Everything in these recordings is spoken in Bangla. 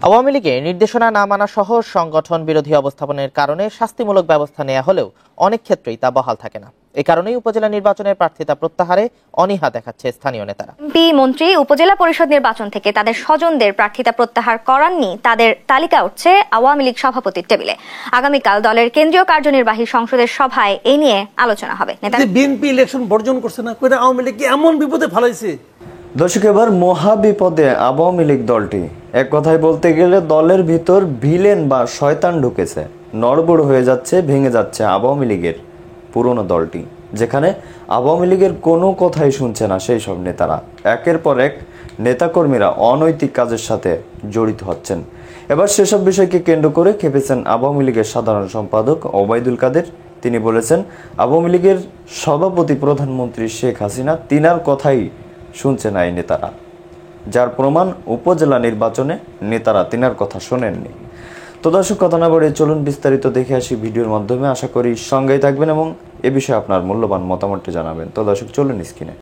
আওয়ামী লীগের নির্দেশনা না মানা সহ সংগঠন বিরোধী অবস্থাপনের কারণে শাস্তিমূলক ব্যবস্থা নেওয়া হলেও অনেক ক্ষেত্রেই তা বহাল থাকে না। এ কারণেই উপজেলা নির্বাচনের প্রার্থিতা প্রত্যাহারে অনীহা দেখাচ্ছে স্থানীয় নেতারা। এমপি মন্ত্রী উপজেলা পরিষদ নির্বাচন থেকে তাদের স্বজনদের প্রার্থিতা প্রত্যাহার করাননি তাদের তালিকা উঠছে আওয়ামী লীগ সভাপতির টেবিলে। আগামীকাল দলের কেন্দ্রীয় কার্যনির্বাহী সংসদের সভায় এই নিয়ে আলোচনা হবে। বিএনপি ইলেকশন বর্জন করছে না, কইরা আওয়ামী লীগ এমন বিপদে ফেলাইছে। দর্শক, এবার মহা বিপদে আওয়ামী লীগ দলটি। এক কথায় বলতে গেলে দলের ভিতর ভিলেন বা শয়তান ঢুকেছে। নড়বড় হয়ে যাচ্ছে, ভেঙে যাচ্ছে আওয়ামী লীগের পুরনো দলটি, যেখানে আওয়ামী লীগের কোনো কথাই শুনছে না সেই সব নেতারা। একের পর এক নেতাকর্মীরা অনৈতিক কাজের সাথে জড়িত হচ্ছেন। এবার সেসব বিষয়কে কেন্দ্র করে খেপেছেন আওয়ামী লীগের সাধারণ সম্পাদক ওবায়দুল কাদের। তিনি বলেছেন, আওয়ামী লীগের সভাপতি প্রধানমন্ত্রী শেখ হাসিনা তিনার কথাই শুনছে না এই নেতারা, যার প্রমাণ উপজেলা নির্বাচনে নেতারা তিনার কথা শোনেননি। তো দর্শক, কথা না বলে চলুন বিস্তারিত দেখে আসি ভিডিওর মাধ্যমে। আশা করি সঙ্গেই থাকবেন এবং এ বিষয়ে আপনার মূল্যবান মতামতটি জানাবেন। তো দর্শক, চলুন স্ক্রিনে।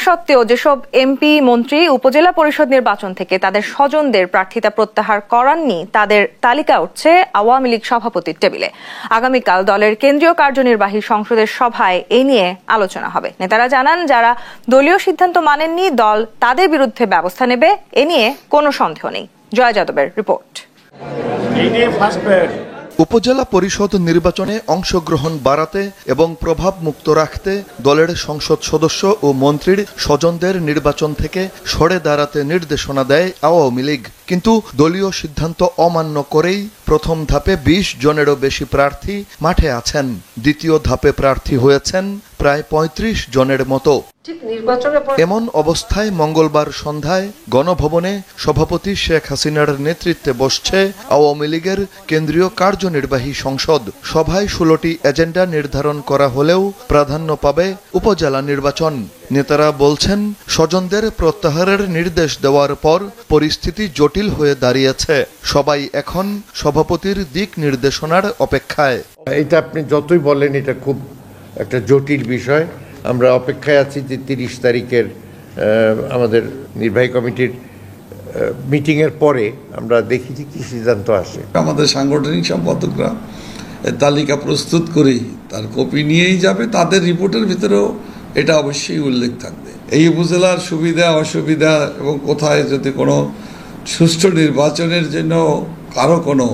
সত্ত্বেও যেসব এমপি মন্ত্রী উপজেলা পরিষদ নির্বাচন থেকে তাদের স্বজনদের প্রার্থিতা প্রত্যাহার করাননি তাদের তালিকা উঠছে আওয়ামী লীগ সভাপতির টেবিলে। আগামীকাল দলের কেন্দ্রীয় কার্যনির্বাহী সংসদের সভায় এই নিয়ে আলোচনা হবে। নেতারা জানান, যারা দলীয় সিদ্ধান্ত মানেননি দল তাদের বিরুদ্ধে ব্যবস্থা নেবে, এ নিয়ে কোনো সন্দেহ নেই। জয় যাদবের রিপোর্ট। উপজেলা পরিষদ নির্বাচনে অংশগ্রহণ বাড়াতে এবং প্রভাব মুক্ত রাখতে দলের সংসদ সদস্য ও মন্ত্রীর স্বজনদের নির্বাচন থেকে সরে দাঁড়াতে নির্দেশনা দেয় আওয়ামী লীগ। কিন্তু দলীয় সিদ্ধান্ত অমান্য করেই প্রথম ধাপে ২০ জনেরও বেশি প্রার্থী মাঠে আছেন। দ্বিতীয় ধাপে প্রার্থী হয়েছেন প্রায় ৩৫ জনের মতো। এমন অবস্থায় মঙ্গলবার সন্ধ্যায় গণভবনে সভাপতি শেখ হাসিনার নেতৃত্বে বসছে আওয়ামী লীগের কেন্দ্রীয় কার্যনির্বাহী সংসদ। সভায় ১৬টি এজেন্ডা নির্ধারণ করা হলেও প্রাধান্য পাবে উপজেলা নির্বাচন। নেতারা বলছেন, স্বজনদের প্রত্যাহারের নির্দেশ দেওয়ার পর পরিস্থিতি জটিল হয়ে দাঁড়িয়েছে। সবাই এখন সভাপতির দিক নির্দেশনার অপেক্ষায়। এটা আপনি যতই বলেন, এটা খুব একটা জটিল বিষয়। আমরা অপেক্ষায় আছি যে ৩০ তারিখের আমাদের নির্বাহী কমিটির মিটিংয়ের পরে আমরা দেখি যে কী সিদ্ধান্ত আসে। আমাদের সাংগঠনিক সম্পাদকরা তালিকা প্রস্তুত করেই তার কপি নিয়েই যাবে। তাদের রিপোর্টের ভিতরেও এটা অবশ্যই উল্লেখ থাকবে। এই উপজেলার সুবিধা অসুবিধা এবং কোথায় যদি কোনো সুষ্ঠু নির্বাচনের জন্য কারো কোনো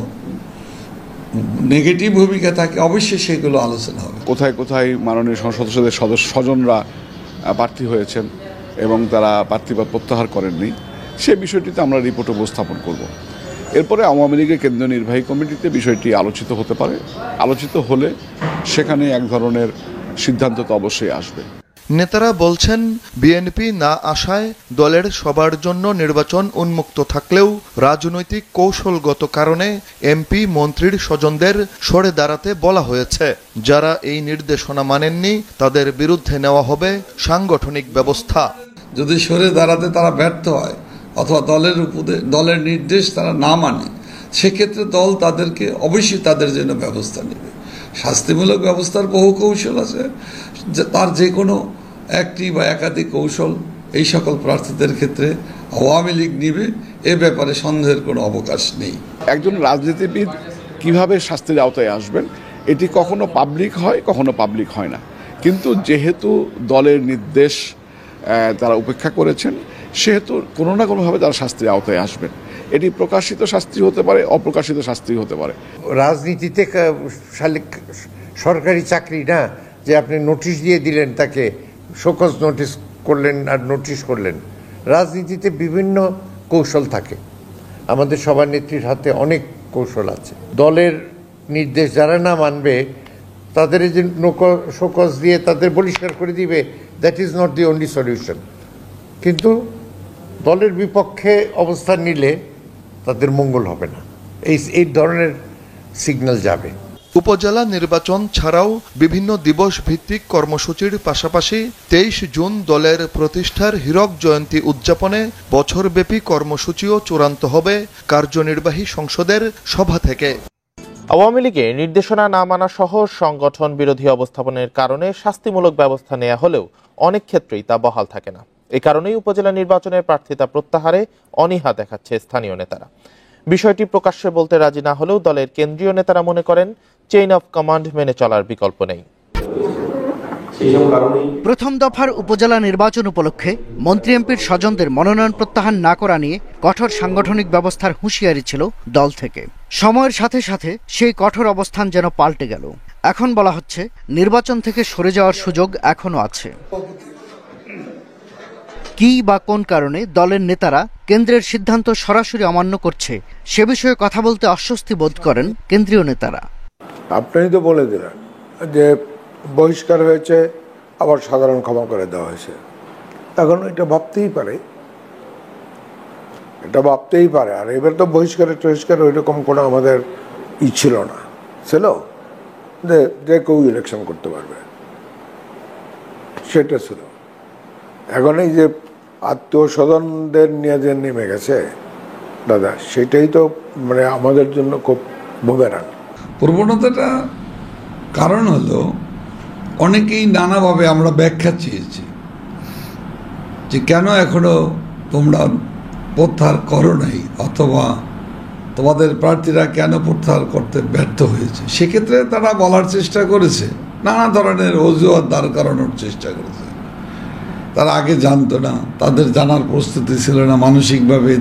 নেগেটিভ ভূমিকা থাকে, অবশ্যই সেগুলো আলোচনা হবে। কোথায় কোথায় মাননীয় সংসদ সদস্যদের স্বজনরা প্রার্থী হয়েছেন এবং তারা প্রার্থীপদ প্রত্যাহার করেননি, সে বিষয়টিতে আমরা রিপোর্ট উপস্থাপন করব। এরপরে আওয়ামী লীগের কেন্দ্রীয় নির্বাহী কমিটিতে বিষয়টি আলোচিত হতে পারে। আলোচিত হলে সেখানে এক ধরনের সিদ্ধান্ত তো অবশ্যই আসবে। নেতারা বলছেন, বিএনপি না আসায় দলের সবার জন্য নির্বাচন উন্মুক্ত থাকলেও রাজনৈতিক কৌশলগত কারণে এমপি মন্ত্রীর স্বজনদের সরে দাঁড়াতে বলা হয়েছে। যারা এই নির্দেশনা মানেননি তাদের বিরুদ্ধে নেওয়া হবে সাংগঠনিক ব্যবস্থা। যদি সরে দাঁড়াতে তারা ব্যর্থ হয় অথবা দলের নির্দেশ তারা না মানে, সেক্ষেত্রে দল তাদেরকে অবশ্যই তাদের জন্য ব্যবস্থা নেবে। শাস্তিমূলক ব্যবস্থার বহু কৌশল আছে, তার যে কোনো একটি বা একাধিক কৌশল এই সকল প্রার্থীদের ক্ষেত্রে আওয়ামী লীগ নিবে, এ ব্যাপারে সন্দেহের কোনো অবকাশ নেই। একজন রাজনীতিবিদ কিভাবে শাস্তির আওতায় আসবেন, এটি কখনো পাবলিক হয়, কখনো পাবলিক হয় না। কিন্তু যেহেতু দলের নির্দেশ তারা উপেক্ষা করেছেন, সেহেতু কোনো না কোনোভাবে তারা শাস্তির আওতায় আসবেন। এটি প্রকাশিত শাস্তি হতে পারে, অপ্রকাশিত শাস্তি হতে পারে। রাজনীতিতে সরকারি চাকরি না যে আপনি নোটিশ দিয়ে দিলেন, তাকে শোকজ নোটিশ করলেন আর নোটিশ করলেন। রাজনীতিতে বিভিন্ন কৌশল থাকে। আমাদের সভানেত্রীর হাতে অনেক কৌশল আছে। দলের নির্দেশ যারা না মানবে তাদের যে শোকজ দিয়ে তাদের বহিষ্কার করে দিবে, that is not the only solution. কিন্তু দলের বিপক্ষে অবস্থান নিলে তাদের মঙ্গল হবে না, এই ধরনের সিগন্যাল যাবে। উপজেলা নির্বাচন ছাড়াও বিভিন্ন দিবস ভিত্তিক কর্মসূচির পাশাপাশি ২৩ জুন দলের প্রতিষ্ঠার হীরক জয়ন্তী উদযাপনে বছরব্যাপী কর্মসূচিও চূড়ান্ত হবে কার্যনির্বাহী সংসদের সভা থেকে। আওয়ামী লীগের নির্দেশনা না মানা সহ সংগঠন বিরোধী অবস্থাপনের কারণে শাস্তিমূলক ব্যবস্থা নেওয়া হলেও অনেক ক্ষেত্রেই তা বহাল থাকে না। এ কারণেই উপজেলা নির্বাচনের প্রার্থিতা প্রত্যাহারে অনীহা দেখাচ্ছে স্থানীয় নেতারা। বিষয়টি প্রকাশ্যে বলতে রাজি না হলেও দলের কেন্দ্রীয় নেতারা মনে করেন চেইন অফ কমান্ড মেনে চলার বিকল্প নেই। প্রথম দফার উপজেলা নির্বাচন উপলক্ষে মন্ত্রী এমপির স্বজনদের মনোনয়ন প্রত্যাহার না করা নিয়ে কঠোর সাংগঠনিক ব্যবস্থার হুঁশিয়ারি ছিল দল থেকে। সময়ের সাথে সাথে সেই কঠোর অবস্থান যেন পাল্টে গেল। এখন বলা হচ্ছে নির্বাচন থেকে সরে যাওয়ার সুযোগ এখনো আছে। কি বা কোন কারণে দলের নেতারা কেন্দ্রের সিদ্ধান্ত সরাসরি অমান্য করছে সে বিষয়ে কথা বলতে অস্বস্তি বোধ করেন কেন্দ্রীয় নেতারা। আপনি তো বলে দিলেন যে বহিষ্কার হয়েছে, আবার সাধারণ ক্ষমা করে দেওয়া হয়েছে। এখন এটা ভাবতেই পারে, আর এবার তো বহিষ্কার ওইরকম কোনো আমাদের ছিল না, ছিল যে কেউ ইলেকশন করতে পারবে, সেটা ছিল। এখন এই যে আত্মীয় স্বজনদের নিয়ে যে নেমে গেছে দাদা, সেটাই তো মানে আমাদের জন্য খুব বুমেরাং। প্রবণতাটা কারণ হলো অনেকেই নানাভাবে আমরা ব্যাখ্যা চেয়েছি যে কেন এখনো তোমরা প্রত্যাহার করো নাই, অথবা তোমাদের প্রার্থীরা কেন প্রত্যাহার করতে ব্যর্থ হয়েছে। সেক্ষেত্রে তারা বলার চেষ্টা করেছে, নানা ধরনের অজুহাত দাঁড় করানোর চেষ্টা করেছে। তারা আগে জানতো না, তাদের জানার প্রস্তুতি ছিল না মানসিকভাবে।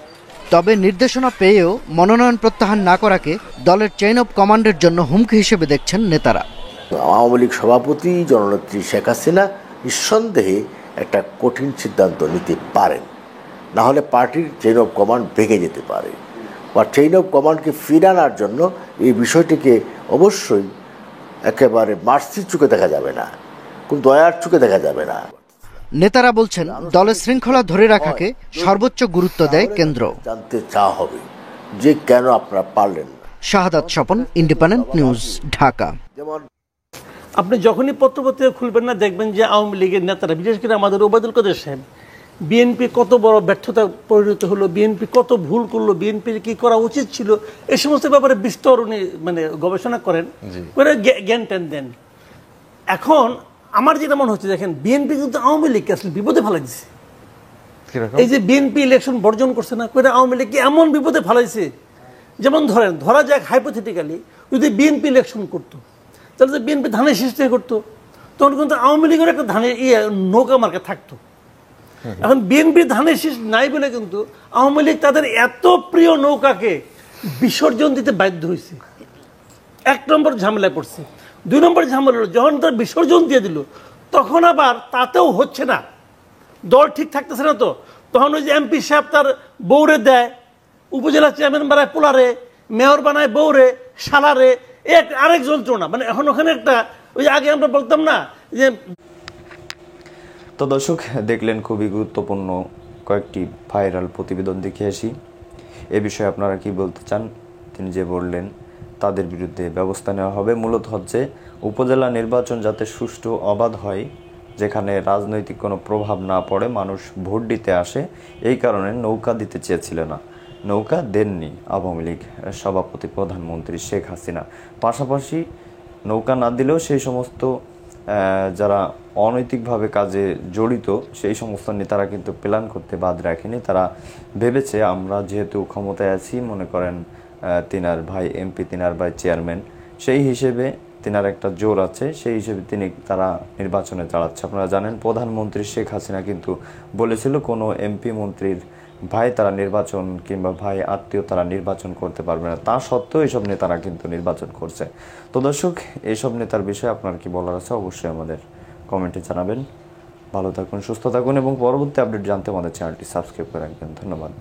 তবে নির্দেশনা পেয়েও মনোনয়ন প্রত্যাহার না করাকে দলের চেইন অফ কমান্ডের জন্য হুমকি হিসেবে দেখছেন নেতারা। আওয়ামী লীগ সভাপতি জননেত্রী শেখ হাসিনা নিঃসন্দেহে একটা কঠিন সিদ্ধান্ত নিতে পারেন, না হলে পার্টির চেইন অফ কমান্ড ভেঙে যেতে পারে। বা চেইন অফ কমান্ডকে ফিরানোর জন্য এই বিষয়টিকে অবশ্যই একেবারে মার্সির চোখে দেখা যাবে না, খুব দয়ার চোখে দেখা যাবে না। নেতারা বলছেন দলের শৃঙ্খলা ধরে রাখাকে সর্বোচ্চ গুরুত্ব দেয় কেন্দ্র। জানতে চাওয়া হবে যে কেন আপনারা পারলেন না। শাহাদাত স্বপন, ইন্ডিপেন্ডেন্ট নিউজ, ঢাকা। যেমন আপনি যখনই পত্রপত্রিকা খুলবেন না, দেখবেন যে আওয়ামী লীগের নেতারা, বিশেষ করে আমাদের ওবায়দুল কাদের সাহেব, বিএনপি কত বড় ব্যর্থতা পরিণত হলো, বিএনপি কত ভুল করলো, বিএনপির কি করা উচিত ছিল, এই সমস্ত ব্যাপারে বিস্তর উনি মানে গবেষণা করেন, করে জ্ঞান ট্যান দেন। এখন আমার যেটা মনে হচ্ছে, দেখেন বিএনপি কিন্তু আওয়ামী লীগকে আসলে বিপদে ফেলাইছে। এই যে বিএনপি ইলেকশন বর্জন করছে না, করে আওয়ামী লীগকে এমন বিপদে ফেলাইছে, যেমন ধরা যাক হাইপোথেটিক্যালি যদি বিএনপি ইলেকশন করতো, তাহলে তো বিএনপি ধানের শীষ থেকে করতো, তখন কিন্তু আওয়ামী লীগের একটা ধানের নৌকা মার্কা থাকতো। এখন বিএনপির ধানের শীষ নাই বলে কিন্তু আওয়ামী লীগ তাদের এত প্রিয় নৌকাকে বিসর্জন দিতে বাধ্য হয়েছে। এক নম্বর ঝামেলায় পড়ছে। দুই নম্বর ঝামেলা হলো, যখন তার বিসর্জন দিয়ে দিল, তখন আবার তাতেও হচ্ছে না, দল ঠিক থাকতেছে না। তো তখন ওই যে এমপি সাহেব তার বউরে দেয়, উপজেলা চেয়ারম্যান বানায় পোলারে, মেয়র বানায় বউরে, শালারে, আরেক যন্ত্রণা। মানে এখন ওখানে একটা ওই আগে আমরা বলতাম না যে। তো দর্শক দেখলেন খুবই গুরুত্বপূর্ণ কয়েকটি ভাইরাল প্রতিবেদন দেখে আসি। এ বিষয়ে আপনারা কি বলতে চান? তিনি যে বললেন তাদের বিরুদ্ধে ব্যবস্থা নেওয়া হবে। মূলত হচ্ছে উপজেলা নির্বাচন যাতে সুষ্ঠু অবাধ হয়, যেখানে রাজনৈতিক কোনো প্রভাব না পড়ে, মানুষ ভোট দিতে আসে, এই কারণে নৌকা দিতে চেয়েছিল না, নৌকা দেননি আওয়ামী লীগ সভাপতি প্রধানমন্ত্রী শেখ হাসিনা। পাশাপাশি নৌকা না দিলেও সেই সমস্ত যারা অনৈতিকভাবে কাজে জড়িত সেই সমস্ত নেতারা কিন্তু প্ল্যান করতে বাদ রাখেনি। তারা ভেবেছে আমরা যেহেতু ক্ষমতায় আছি, মনে করেন তিনার ভাই এমপি, তিনার ভাই চেয়ারম্যান, সেই হিসেবে তিনার একটা জোর আছে, সেই হিসেবে তারা নির্বাচনে দাঁড়াচ্ছে। আপনারা জানেন প্রধানমন্ত্রী শেখ হাসিনা কিন্তু বলেছিল কোনো এমপি মন্ত্রীর ভাই তারা নির্বাচন কিংবা ভাই আত্মীয় তারা নির্বাচন করতে পারবে না। তা সত্ত্বেও এইসব নেতারা কিন্তু নির্বাচন করছে। তো দর্শক, এইসব নেতার বিষয়ে আপনার কি বলার আছে অবশ্যই আমাদের কমেন্টে জানাবেন। ভালো থাকুন, সুস্থ থাকুন এবং পরবর্তী আপডেট জানতে আমাদের চ্যানেলটি সাবস্ক্রাইব করে রাখবেন। ধন্যবাদ।